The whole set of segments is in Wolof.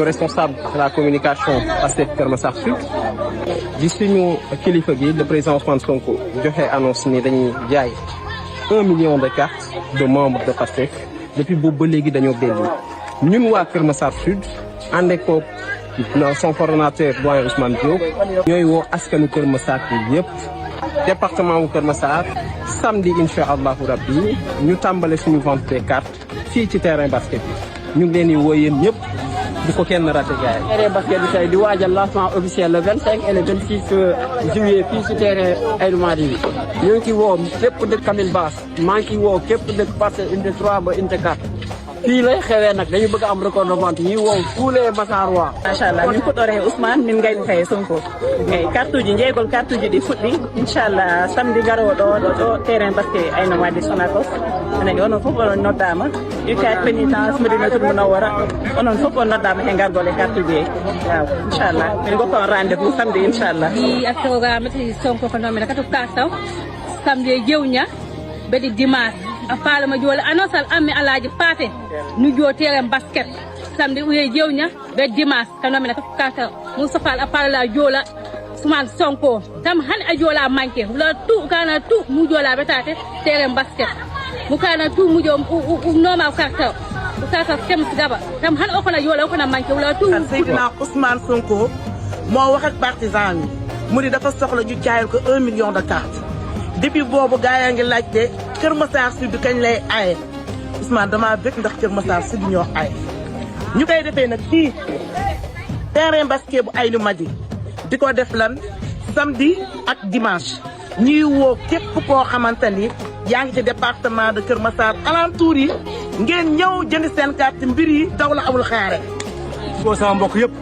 responsable de la communication Pastef Kër Massar Sud di suñu kilifa gi le président Ousmane Sonko joxe annonce ni dañuy jaay 1 million de cartes de membres de Pastef depuis boobu ba léegi dañoo belli ñun waa Kër Massar Sud ànd ko son coordonnateur doyen Ousmane Diop ñooy woo askanu Kër Massar bi yëpp département wu Kër Massar samedi incha allahu rabbi ñu tàmbale suñu vente des cartes fii ci terrain basket bi ñu ngi leen di woo yéen ñëpp bu ko kenn raté gars yi. terrain basket bi tey di waajal lancement officiel le 25 et le 26 juillet fii ci terrain Aïnou Mady bi ñu ngi ciy woo képp dëkk Camille Basse maa ngi ciy woo képp dëkk Parcelles unité 3 ba unité 4 fii lay xewee nag dañu bëgg a am record de vente ñuy woo tous les Massarois. machallah min puɗɗore Ousmane min gayni faye Sonko eyyi carte uji jeegol carte uji ɗi fuɗɗi inchallah samedi garoɗo ɗo terrain basket Aïnou Mady Sonacos enen onon fof onon noddama UCAD pénitence Médinatoul Mounawara onon fof on noddama e gargol e carte uji e waaw inchallah min goppa on rendez-vous samedi inchallah i programme ti Sonko ko noon katu kastaw samedi jewña beɗi dimanche a faalama joole annonce ammi alaji paate nu joo terrain basket samedi uye jewña be dimanche kanomene ko kata Moustapha a faala joola Ousmane Sonko tam hani a joola manqué wala tout kana tout mu joola betate terrain basket mu kana tout mu jom noma karta kata kems gaba tam hani o kono joola o kono manqué wala tout Seydina Ousmane Sonko moo wax ak partisan yi mu ni dafa soxla ñu jaayal ko 1 million de cartes depuis boobu gaa yaa ngi laajte Kër Massar Sud kañ lay aaye Ousmane damaa bëgg ndax Kër Massar Sud ñoo aaye ñu koy defee nag fii terrain basket bu Aïnou Mady di ko def lan samedi ak dimanche ñuy woo képp koo xamante ni yaa ngi ci département de Kër Massar alentour yi ngeen ñëw jënd seen carte mbir yi daw la amul xaare. boo sama mbokk yëpp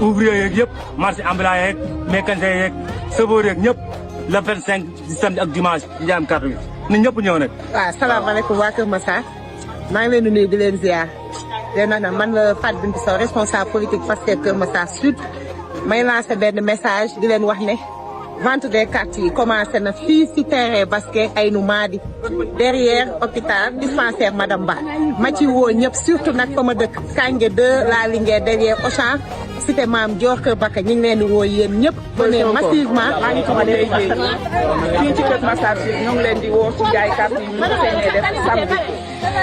ouvrier yeeg yëpp marché ambulant yeeg mécanicien yeeg chauffeur yeeg ñëpp le 25 di samedi ak dimanche ñu am carte bi nit ñëpp ñëw nag. waaw salaamaaleykum waa Kër Massar maa ngi leen di nuyu di leen ziar leen wax na man la Fatou Bintou Sow responsable politique Pastef Kër Massar Sud may lancé benn message di leen wax ne vente des cartes yi commencé na fii ci terrain basket Aïnou Mady derrière hôpital dispensaire Madame Ba ma ci woo ñëpp surtout nag fa ma dëkk Kange 2 la Linguère derrière Auchan cité Maam Dior Kër Bakka ñu ngi leen di woo yéen ñëpp venez massivement maa ngi tudd Ndeye Dieye fii ci Kër Massar Sud ñoo ngi leen di woo ci jaay carte yi ñu ko seenee def samedi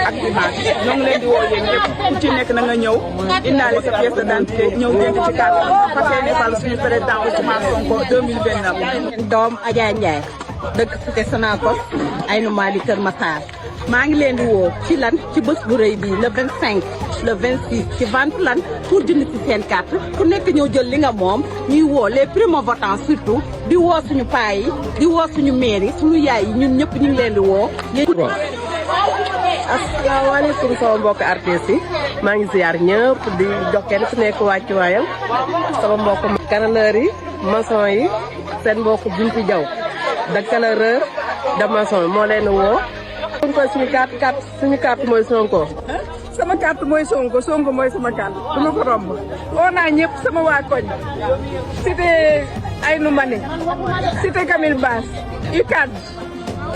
ak dimanche ñoo ngi leen di woo yéen ñëpp ku ci nekk na nga ñëw indaale sa pièce d'identité ñëw jënd ci carte fas yéene fal suñu président Ousmane Sonko 2029. doom Adja Ndiaye dëkk cité Sonacos Aïnou Mady Kër Massar maa ngi leen di woo ci lan ci bés bu rëy bii le 25 le 26 ci vente lan pour jënd ci seen carte ku nekk ñëw jël li nga moom ñuy woo les primo-votants surtout di woo suñu paa yi di woo suñu mairie suñu yaay yi ñun ñëpp ñu ngi leen di woo. asalaamaaleykum sama mbokk artistes yi maa ngi ziar ñëpp di jox kenn ku nekk wàccuwaayam sama mbokk carreleurs yi maçon yi seen mbokk Bintu Diaw de carreleur de maçon moo leen woo. Sonko suñu carte mooy Sonko. sama carte mooy Sonko Sonko mooy sama carte du ma ko romb woo naa ñëpp sama waa koñ cité Aïnou Mady cité Camille Basse UCAD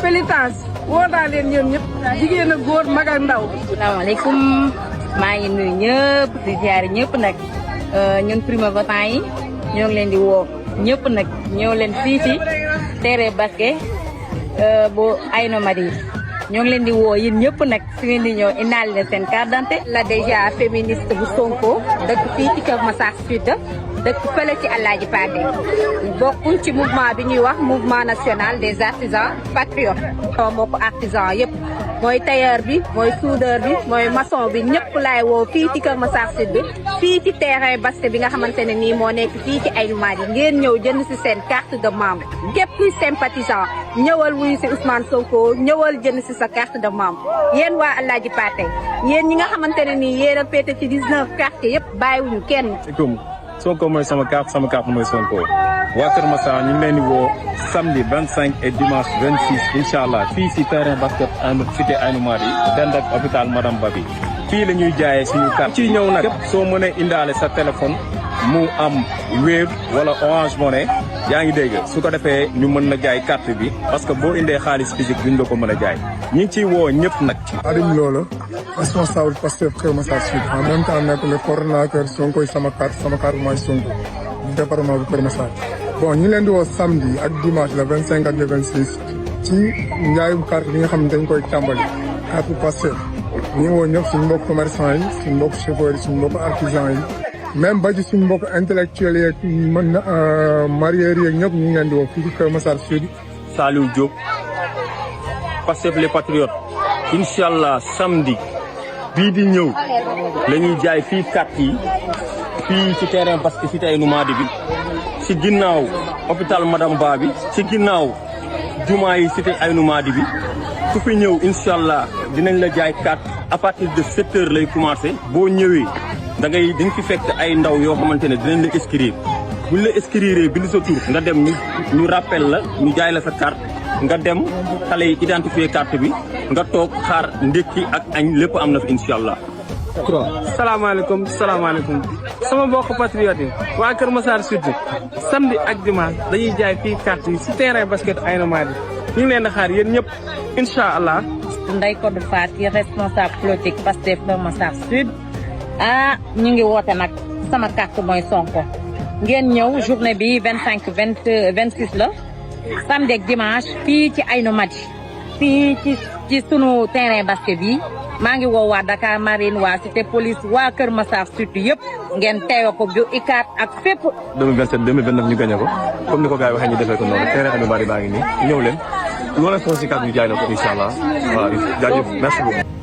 pénitence woo naa leen ñoom ñëpp jigéen ak góor mag ak ndaw. asalaamaaleykum maa ngi nuyu ñëpp di ziar ñëpp nag ñun primo-votants yi ñoo ngi leen di woo ñëpp nag ñëw leen fii ci terrain basket bu Aïnou Mady ñoo ngi leen di woo yéen ñëpp nag su ngeen di ñëw indaale leen seen carte d'identité la déjà féministe bu Sonko dëkk fii ci Kër Massar Sud dëkk fële ci Alaaji Paate bokkuñ ci mouvement bi ñuy wax mouvement national des artisans patriotes. sama mbokku artisan yëpp mooy tailleur bi mooy soudeur bi mooy maçon bi ñëpp laay woo fii ci Kër Massar Sud fii ci terrain basket bi nga xamante ne nii moo nekk fii ci Aïnou Mady ngeen ñëw jënd si seen carte de membre képp kuy sympathisant ñëwal wuyu si Ousmane Sonko ñëwal jënd si sa carte de membre yéen waa Alaaji Paate yéen ñi nga xamante ne nii yéen a féete ci 19 quartiers yëpp bàyyiwuñu kenn. Sonko mooy sama carte mooy Sonko waa Kër Massar ñu ngi leen di woo samedi 25 et dimanche 26 incha allah fii si terrain basket cité Aïnou Mady dend ak hôpital Madame Ba bi fii la ñuy jaayee suñu carte ci ñëw nag soo mënee indaale sa téléphone mu am Wave wala Orange Money yaa ngi dégg su ko defee ñu mën na jaay carte bi parce que boo indee xaalis physique duñ la ko mën a jaay ñi ngi ciy woo ñëpp nag. Adim Lolo responsable Pastef Kër Massar Sud en même temps nekk le coordonnateur Sonko sama carte mooy Sonko département bu Kër Massar. bon ñu leen di woo samedi ak dimanche le 25 ak le 26 ci njaayum carte bi nga xam ne dañ koy tàmbali carte Pastef ñu ngi woo ñëpp suñu mbokk commerçant yi suñu mbokk chauffeurs yi suñu mbokk artisan yi même ba ci suñu mbokk intellectuels yeeg mën na marieurs yeeg ñëpp ñu ngi leen di woo fii ci Kër Massar Sud. Saliou Diop Pastef les Patriotes incha allah samedi bii di ñëw la ñuy jaay fii carte yi fii ci terrain basket cité Aïnou Mady bi ci ginnaaw hôpital Madame Ba bi ci ginnaaw jumaa yi cité Aïnou Mady bi ku fi ñëw incha allah dinañ la jaay carte à partir de 7 heures lay commencé boo ñëwee dañ fi fekk ay ndaw yoo xamante ne dinañ la inscrire buñ la inscrire bind sa tur nga dem ñu rappel la ñu jaay la sa carte nga dem xale yi identifier carte bi nga toog xaar ndékki ak añ lépp am na fi incha allah. salaamaaleykum sama mbokk patriote yi waa Kër Massar Sud samedi ak dimanche dañuy jaay fii carte yi si terrain basket Aïnou Mady ñu ngi leen di xaar yéen ñëpp incha allah. Ndeye Codou Faty responsable politique Pastef Kër Massar Sud ñu ngi woote nag sama carte mooy Sonko ngeen ñëw journée bi 25 26 la samedi ak dimanche fii ci Aïnou Mady fii ci sunu terrain basket bi. maa ngi woo waa Dakar Marine waa Cité Police waa Kër Massar Sud yëpp ngeen teewe ko bu ICAT ak fépp. 2027 2029 ñu gagné ko comme ni ko gars yi waxee ñu defee ko noonu terrain Aïnou Mady baa ngi nii ñëw leen loolu la si carte ñu jaay la ko incha allah waaw jaajëf merci beaucoup.